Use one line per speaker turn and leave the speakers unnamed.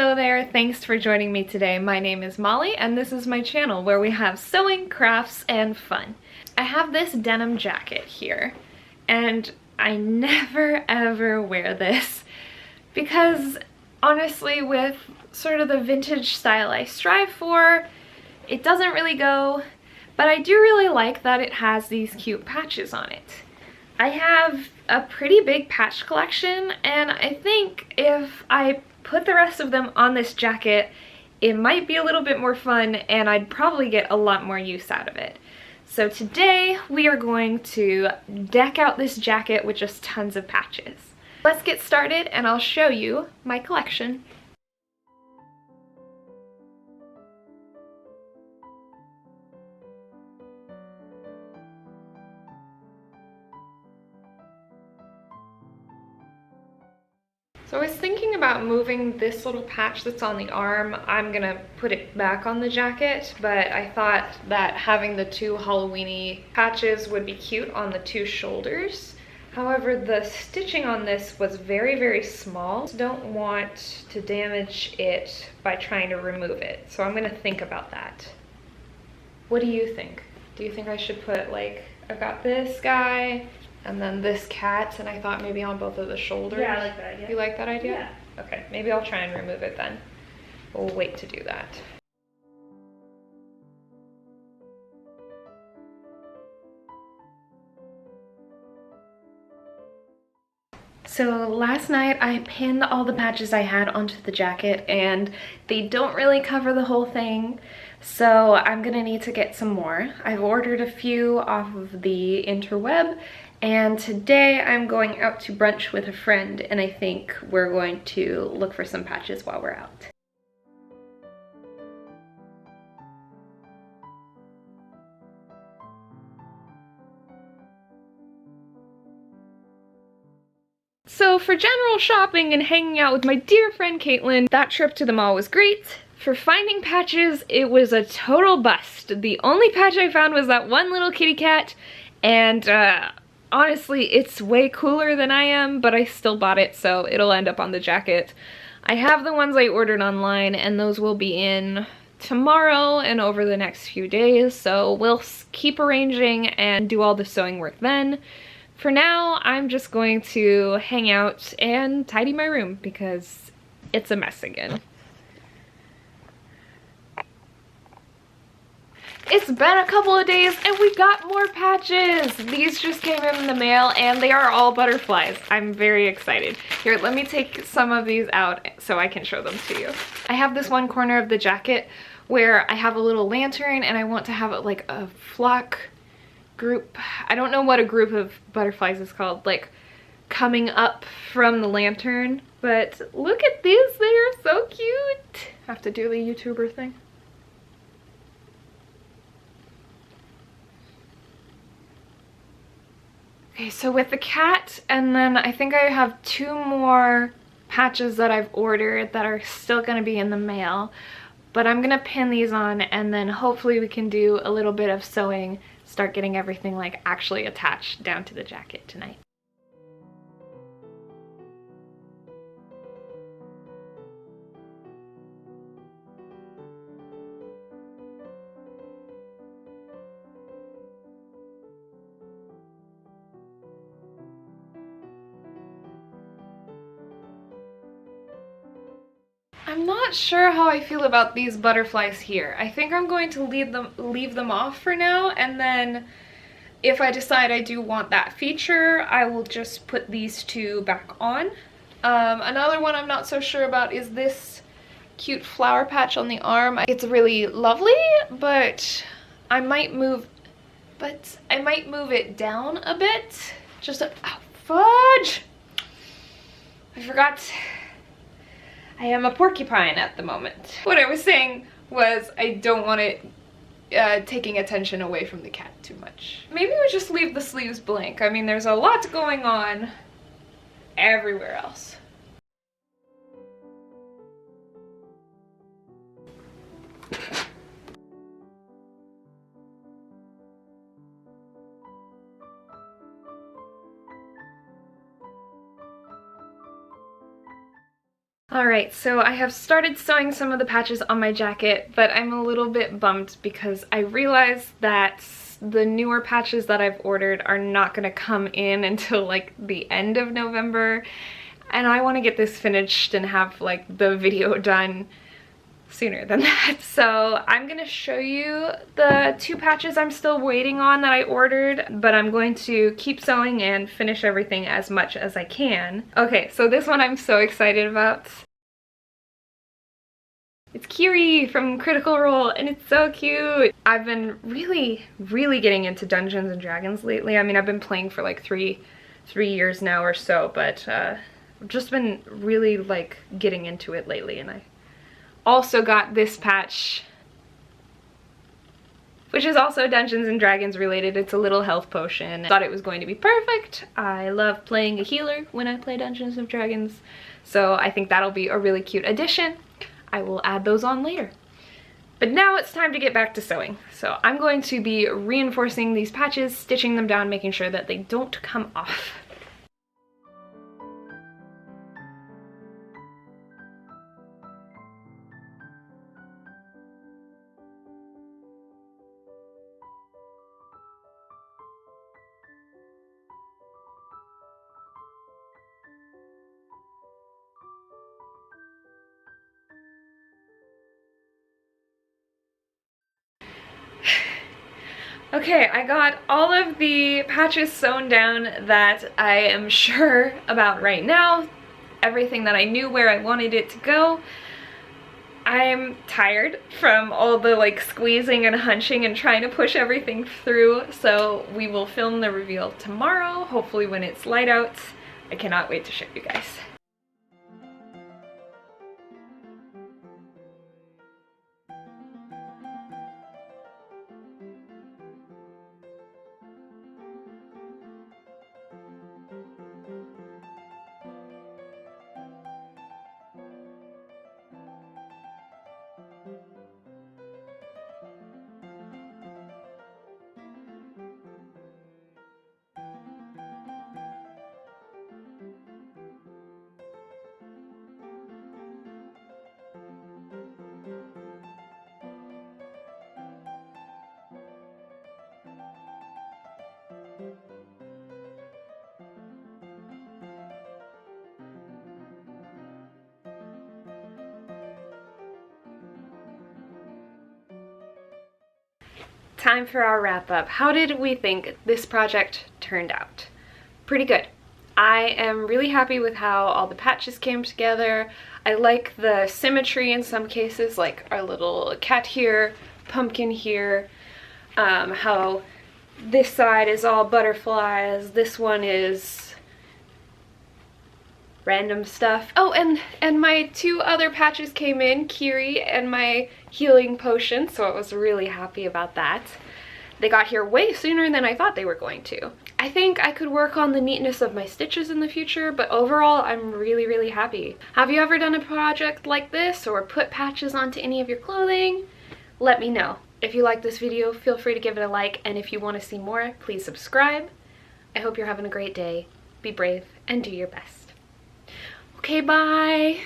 Hello there, thanks for joining me today. My name is Molly and this is my channel where we have sewing, crafts, and fun. I have this denim jacket here and I never ever wear this because honestly with sort of the vintage style I strive for, it doesn't really go, but I do really like that it has these cute patches on it. I have a pretty big patch collection and I think if I put the rest of them on this jacket, it might be a little bit more fun and I'd probably get a lot more use out of it. So today we are going to deck out this jacket with just tons of patches. Let's get started and I'll show you my collection. So I was thinking about moving this little patch that's on the arm. I'm gonna put it back on the jacket, but I thought that having the two Halloween-y patches would be cute on the two shoulders. However, the stitching on this was very, very small. Don't want to damage it by trying to remove it. So I'm gonna think about that. What do you think? Do you think I should put, like, I've got this guy, and then this cat, and I thought maybe on both of the shoulders.
Yeah, I like that idea.
You like that idea?
Yeah.
Okay, maybe I'll try and remove it then. We'll wait to do that. So last night I pinned all the patches I had onto the jacket and they don't really cover the whole thing. So I'm gonna need to get some more. I've ordered a few off of the interweb and today I'm going out to brunch with a friend and I think we're going to look for some patches while we're out. So for general shopping and hanging out with my dear friend Caitlin, that trip to the mall was great. For finding patches, it was a total bust. The only patch I found was that one little kitty cat, and honestly, it's way cooler than I am, but I still bought it, so it'll end up on the jacket. I have the ones I ordered online, and those will be in tomorrow and over the next few days, so we'll keep arranging and do all the sewing work then. For now, I'm just going to hang out and tidy my room because it's a mess again. It's been a couple of days and we got more patches. These just came in the mail and they are all butterflies. I'm very excited. Here, let me take some of these out so I can show them to you. I have this one corner of the jacket where I have a little lantern and I want to have it like a flock group. I don't know what a group of butterflies is called, like coming up from the lantern, but look at these, they are so cute. Have to do the YouTuber thing. Okay, so with the cat, and then I think I have two more patches that I've ordered that are still gonna be in the mail, but I'm gonna pin these on and then hopefully we can do a little bit of sewing, start getting everything like actually attached down to the jacket tonight. I'm not sure how I feel about these butterflies here. I think I'm going to leave them off for now, and then if I decide I do want that feature, I will just put these two back on. Another one I'm not so sure about is this cute flower patch on the arm. It's really lovely, but I might move it down a bit. Just oh, fudge! I forgot. I am a porcupine at the moment. What I was saying was I don't want it taking attention away from the cat too much. Maybe we just leave the sleeves blank. I mean, there's a lot going on everywhere else. Alright, so I have started sewing some of the patches on my jacket, but I'm a little bit bummed because I realized that the newer patches that I've ordered are not going to come in until like the end of November, and I want to get this finished and have like the video done sooner than that. So I'm gonna show you the 2 patches I'm still waiting on that I ordered, but I'm going to keep sewing and finish everything as much as I can. Okay, so this one I'm so excited about. It's Kiri from Critical Role, and it's so cute. I've been really getting into Dungeons and Dragons lately. I mean, I've been playing for like three years now or so, but I've just been really like getting into it lately, and I also got this patch, which is also Dungeons and Dragons related. It's a little health potion. I thought it was going to be perfect. I love playing a healer when I play Dungeons and Dragons, so I think that'll be a really cute addition. I will add those on later. But now it's time to get back to sewing. So I'm going to be reinforcing these patches, stitching them down, making sure that they don't come off. Okay, I got all of the patches sewn down that I am sure about right now. Everything that I knew where I wanted it to go. I'm tired from all the like squeezing and hunching and trying to push everything through, so we will film the reveal tomorrow, hopefully when it's light out. I cannot wait to show you guys. Time for our wrap up. How did we think this project turned out? Pretty good. I am really happy with how all the patches came together. I like the symmetry in some cases, like our little cat here, pumpkin here, how this side is all butterflies, this one is random stuff. Oh, and my 2 other patches came in, Kiri and my healing potion, so I was really happy about that. They got here way sooner than I thought they were going to. I think I could work on the neatness of my stitches in the future, but overall I'm really happy. Have you ever done a project like this or put patches onto any of your clothing? Let me know. If you like this video, feel free to give it a like, and if you want to see more, please subscribe. I hope you're having a great day. Be brave and do your best. Okay, bye!